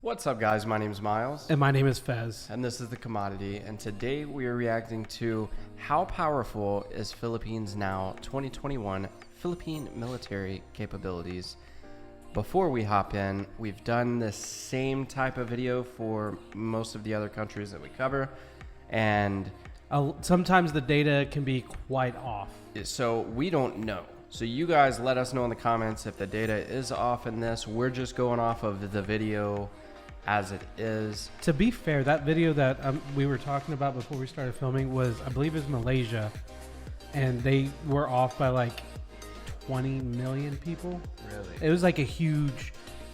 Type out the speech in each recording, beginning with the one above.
What's up, guys? My name is Miles. And my name is Fez. And this is The Commodity. And today we are reacting to how powerful is Philippines now 2021 Philippine military capabilities. Before we hop in, we've done this same type of video for most of the other countries that we cover. And sometimes the data can be quite off. so we don't know. So you guys let us know in the comments if the data is off in this. We're just going off of the video as it is. To be fair, that video that we were talking about before we started filming was, I believe, is Malaysia, and they were off by like 20 million people. Really? It was like a huge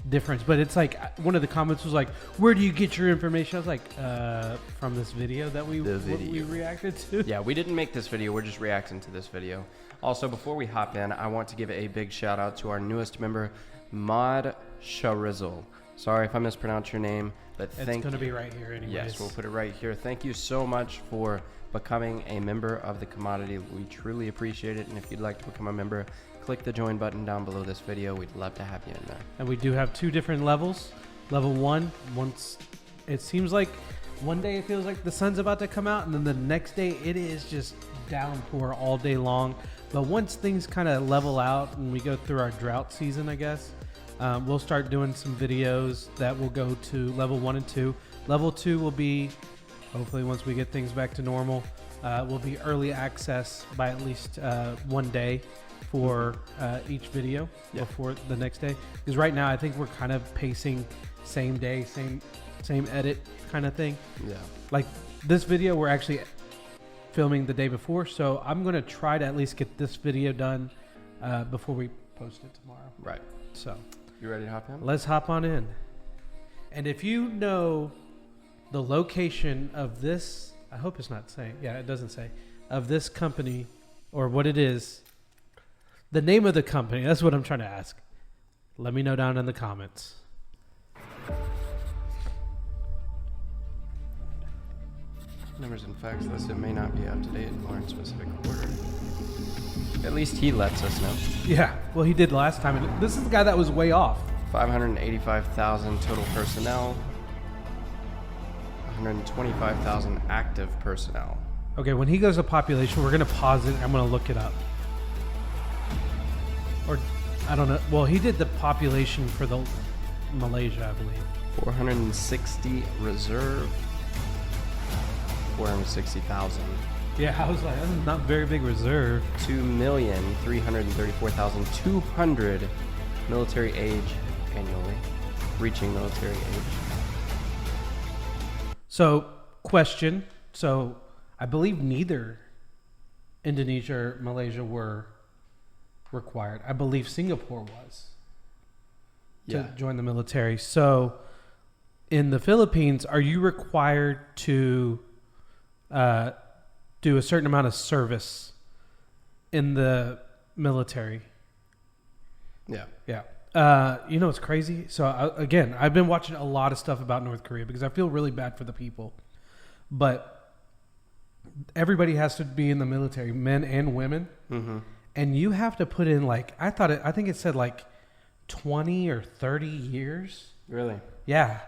difference, but it's like one of the comments was like, "Where do you get your information?" I was like, "From this video that we reacted to." Yeah, we didn't make this video. We're just reacting to this video. Also, before we hop in, I want to give a big shout out to our newest member, Mod Sharizzle. Sorry if I mispronounced your name, but it's going to be right here anyways. Yes, we'll put it right here. Thank you so much for becoming a member of the Commodity. We truly appreciate it. And if you'd like to become a member, click the join button down below this video. We'd love to have you in there. And we do have two different levels. Level 1, once it seems like one day it feels like the sun's about to come out, and then the next day it is just downpour all day long. But once things kind of level out and we go through our drought season, I guess, we'll start doing some videos that will go to level 1 and 2. Level 2 will be, hopefully once we get things back to normal, will be early access by at least one day for each video before the next day. Because right now I think we're kind of pacing same day, same edit kind of thing. Yeah. Like this video we're actually filming the day before, so I'm going to try to at least get this video done before we post it tomorrow. Right. So, you ready to hop in? Let's hop on in. And if you know the location of this, I hope it's not saying, yeah, it doesn't say, of this company or what it is, the name of the company, that's what I'm trying to ask. Let me know down in the comments. Numbers and facts listed may not be up to date or in specific order. At least he lets us know. Yeah, well, he did last time. And this is the guy that was way off. 585,000 total personnel. 125,000 active personnel. Okay, when he goes to population, we're going to pause it. I'm going to look it up. Or, I don't know. Well, he did the population for the Malaysia, I believe. 460 reserve. 460,000. Yeah, I was like, that's not very big reserve. 2,334,200 military age annually, reaching military age. So, question. So, I believe neither Indonesia or Malaysia were required. I believe Singapore was to join the military. So, in the Philippines, are you required to do a certain amount of service in the military? Yeah. You know, it's crazy. So I've been watching a lot of stuff about North Korea because I feel really bad for the people, but everybody has to be in the military, men and women. Mm-hmm. And you have to put in like, I think it said like 20 or 30 years. Really? Yeah.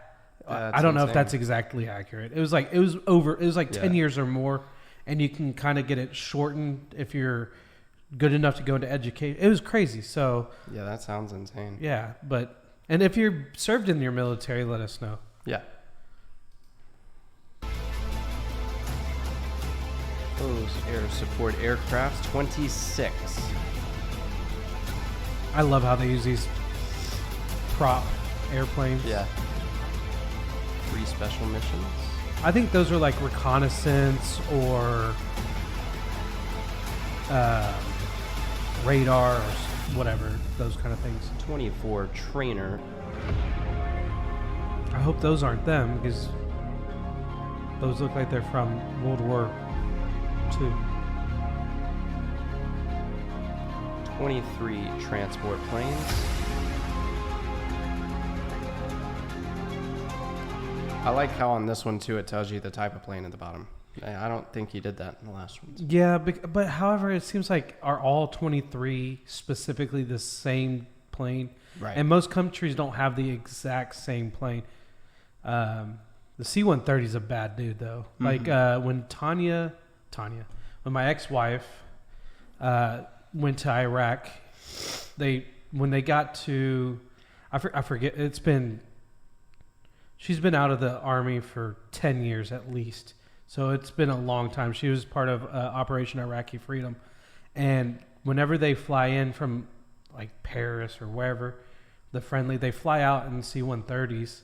I don't know if that's exactly accurate. It was like 10 years or more, and you can kind of get it shortened if you're good enough to go into education. It was crazy. So yeah, that sounds insane. Yeah, and if you're served in your military, let us know. Yeah. Those air support aircraft 26. I love how they use these prop airplanes. Yeah. 3 special missions. I think those are like reconnaissance or radar or whatever, those kind of things. 24 trainer. I hope those aren't them because those look like they're from World War II. 23 transport planes. I like how on this one too it tells you the type of plane at the bottom. I don't think he did that in the last one. Yeah, but however, it seems like are all 23 specifically the same plane? Right. And most countries don't have the exact same plane. The C-130 is a bad dude, though. Like when when my ex-wife went to Iraq, when they got to, I forget, she's been out of the Army for 10 years at least. So it's been a long time. She was part of Operation Iraqi Freedom. And whenever they fly in from like Paris or wherever, they fly out in C-130s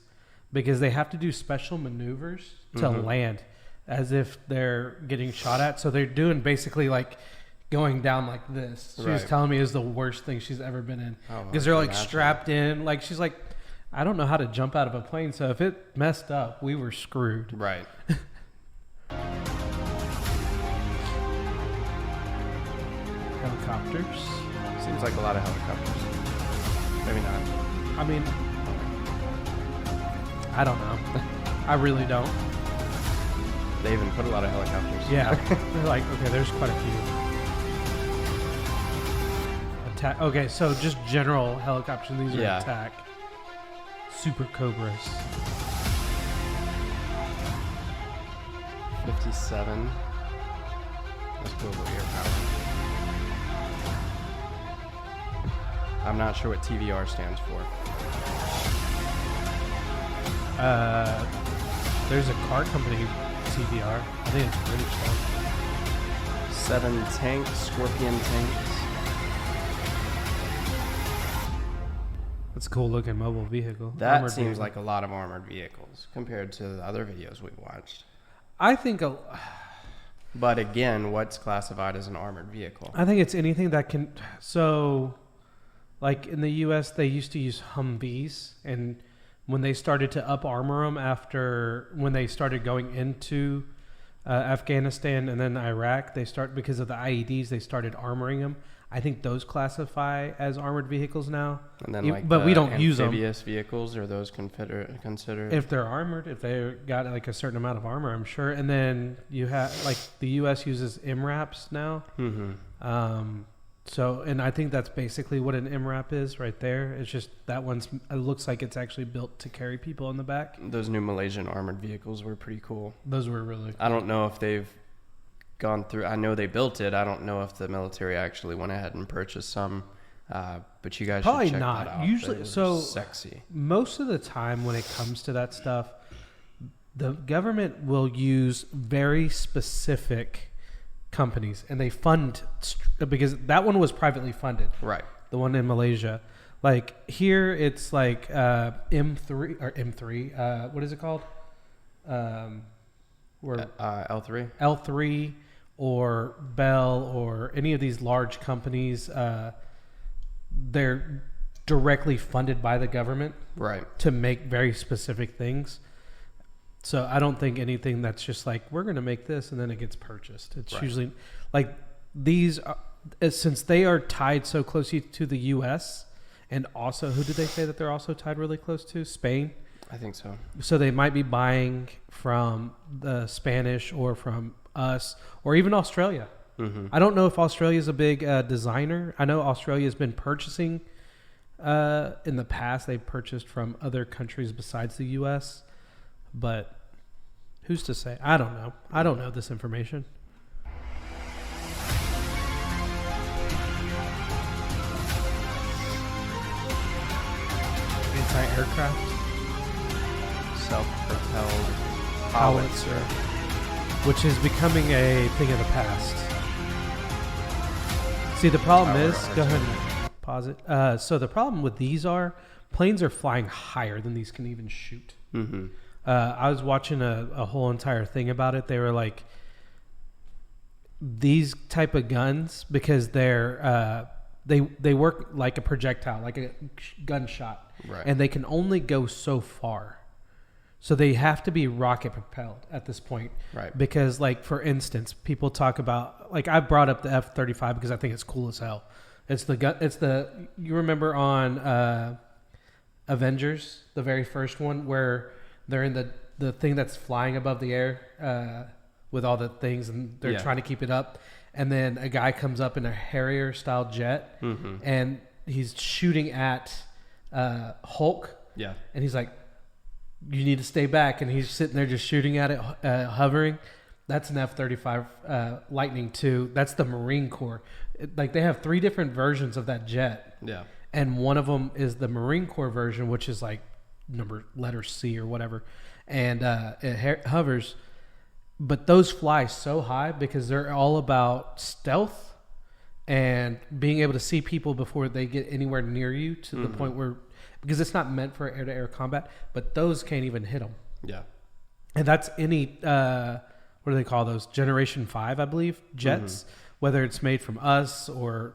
because they have to do special maneuvers to land as if they're getting shot at. So they're doing basically like going down like this. She was telling me is the worst thing she's ever been in because they're like strapped in. Like she's like, I don't know how to jump out of a plane. So if it messed up, we were screwed. Right. Helicopters. Seems like a lot of helicopters. Maybe not. I mean, I don't know. I really don't. They even put a lot of helicopters. Yeah. They're like, okay, there's quite a few. Attack. Okay, so just general helicopters. These are attack. Super Cobras. 57. Let's go over air power. I'm not sure what TVR stands for. There's a car company, TVR. I think it's British though. 7 tanks, Scorpion tanks. That's a cool looking mobile vehicle. That seems like a lot of armored vehicles compared to the other videos we watched. I think But again, what's classified as an armored vehicle? I think it's anything that can. So, like in the U.S., they used to use Humvees, and when they started to up armor them when they started going into Afghanistan and then Iraq, because of the IEDs, they started armoring them. I think those classify as armored vehicles now. And then, but we don't use them. Amphibious vehicles, are those considered? If they're armored, if they got like a certain amount of armor, I'm sure. And then you have like the U.S. uses MRAPs now. Mm-hmm. So, and I think that's basically what an MRAP is right there. It's just that it looks like it's actually built to carry people in the back. Those new Malaysian armored vehicles were pretty cool. Those were really cool. I don't know if they've gone through. I know they built it. I don't know if the military actually went ahead and purchased some. But you guys probably should check not. that out. Usually, so sexy. Most of the time when it comes to that stuff, the government will use very specific companies, and they fund because that one was privately funded. Right. The one in Malaysia. Like here, it's like M3. What is it called? L3. L3 or Bell or any of these large companies. They're directly funded by the government, right, to make very specific things. So I don't think anything that's just like, we're going to make this and then it gets purchased. It's usually like these, since they are tied so closely to the U.S. and also, who did they say that they're also tied really close to? Spain? I think so. So they might be buying from the Spanish or from us or even Australia. Mm-hmm. I don't know if Australia is a big designer. I know Australia has been purchasing in the past. They've purchased from other countries besides the U.S., but who's to say? I don't know. I don't know this information. Anti-aircraft. Self-propelled howitzer, which is becoming a thing of the past. See, the problem is, go ahead and pause it. So the problem with these planes are flying higher than these can even shoot. Mm-hmm. I was watching a whole entire thing about it. They were like, these type of guns, because they're they work like a projectile, like a gunshot, right, and they can only go so far. So they have to be rocket propelled at this point, right? Because, like, for instance, people talk about, like, I brought up the F-35 because I think it's cool as hell. It's the gun. It's the, you remember on Avengers, the very first one, where they're in the thing that's flying above the air with all the things, and they're trying to keep it up, and then a guy comes up in a Harrier style jet, mm-hmm, and he's shooting at Hulk, and he's like, you need to stay back, and he's sitting there just shooting at it, hovering. That's an F-35 Lightning II. That's the Marine Corps. Like they have 3 different versions of that jet. Yeah. And one of them is the Marine Corps version, which is like letter C or whatever. And it hovers. But those fly so high because they're all about stealth and being able to see people before they get anywhere near you to the point where, because it's not meant for air-to-air combat, but those can't even hit them. Yeah. And that's any, what do they call those? Generation 5, I believe, jets, whether it's made from us or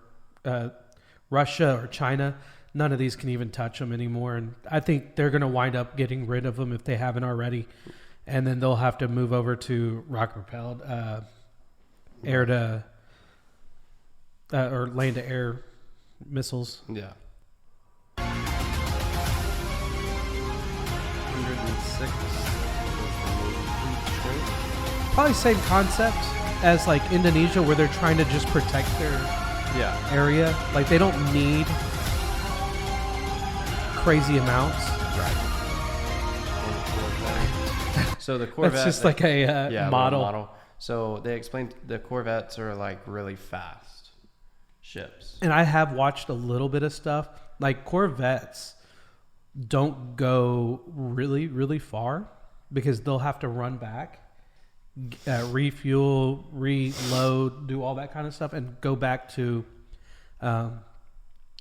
Russia or China. None of these can even touch them anymore. And I think they're going to wind up getting rid of them if they haven't already. And then they'll have to move over to rocket-propelled air to or land-to-air missiles. Yeah. 106 is the Navy fleet. Probably same concept as like Indonesia, where they're trying to just protect their area. Like they don't need crazy amounts. Right. So the Corvette. That's just like a model. So they explained the Corvettes are like really fast ships. And I have watched a little bit of stuff. Like Corvettes don't go really, really far because they'll have to run back, refuel, reload, do all that kind of stuff, and go back to. I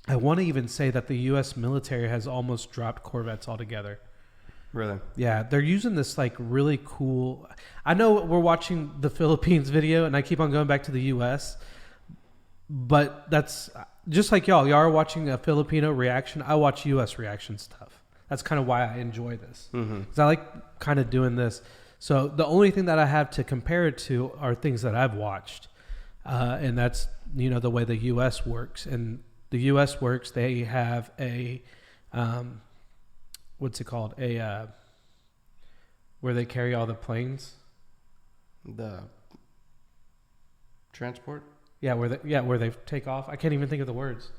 want to even say that the U.S. military has almost dropped Corvettes altogether. Really? Yeah, they're using this like really cool. I know we're watching the Philippines video, and I keep on going back to the U.S., but that's just like y'all. Y'all are watching a Filipino reaction. I watch U.S. reaction stuff. That's kind of why I enjoy this. Because I like kind of doing this. So the only thing that I have to compare it to are things that I've watched. And that's, the way the U.S. works. And the U.S. works, they have a, what's it called? Where they carry all the planes. The transport? Yeah, where they take off. I can't even think of the words.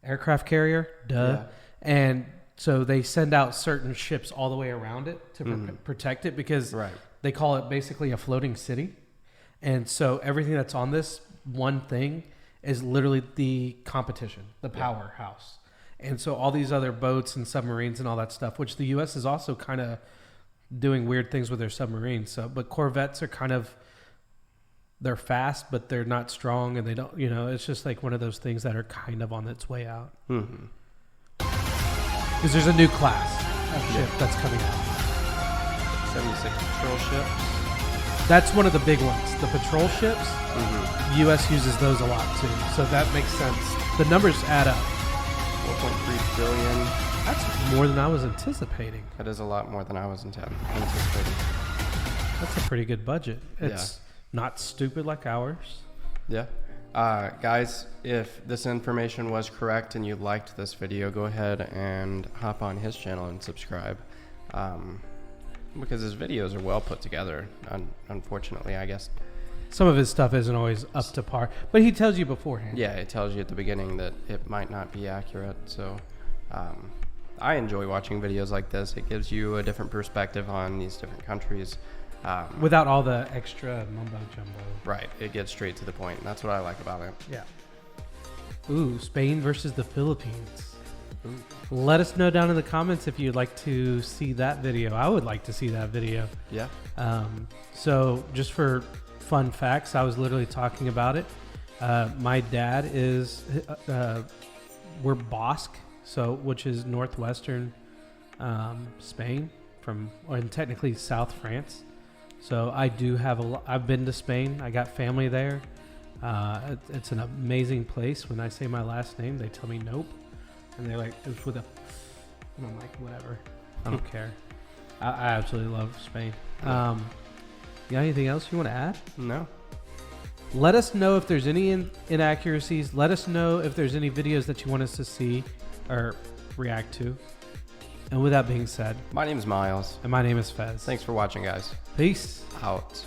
Aircraft carrier, duh. Yeah. And so they send out certain ships all the way around it to protect it because they call it basically a floating city. And so everything that's on this one thing is literally the competition, the powerhouse. And so all these other boats and submarines and all that stuff, which the U.S. is also kind of doing weird things with their submarines. So, but Corvettes are kind of, they're fast, but they're not strong, and they don't, it's just like one of those things that are kind of on its way out. Because there's a new class of ship that's coming out. 76 patrol ships. That's one of the big ones. The patrol ships, the U.S. uses those a lot too. So that makes sense. The numbers add up. 4.3 billion. That's more than I was anticipating. That is a lot more than I was anticipating. That's a pretty good budget. It's not stupid like ours. Yeah. Guys, if this information was correct and you liked this video, go ahead and hop on his channel and subscribe. Because his videos are well put together. Unfortunately, I guess. Some of his stuff isn't always up to par, but he tells you beforehand. Yeah, it tells you at the beginning that it might not be accurate. So I enjoy watching videos like this. It gives you a different perspective on these different countries. Without all the extra mumbo jumbo. Right. It gets straight to the point. And that's what I like about it. Yeah. Ooh, Spain versus the Philippines. Ooh. Let us know down in the comments if you'd like to see that video. I would like to see that video. Yeah. So just for fun facts, I was literally talking about it. My dad is, we're Basque, which is northwestern Spain and technically South France. So I do have I've been to Spain. I got family there. It's an amazing place. When I say my last name, they tell me nope. And they're like, it's with a, and I'm like, whatever. I don't care. I absolutely love Spain. You got anything else you want to add? No. Let us know if there's any inaccuracies. Let us know if there's any videos that you want us to see or react to. And with that being said, my name is Miles. And my name is Fez. Thanks for watching, guys. Peace out.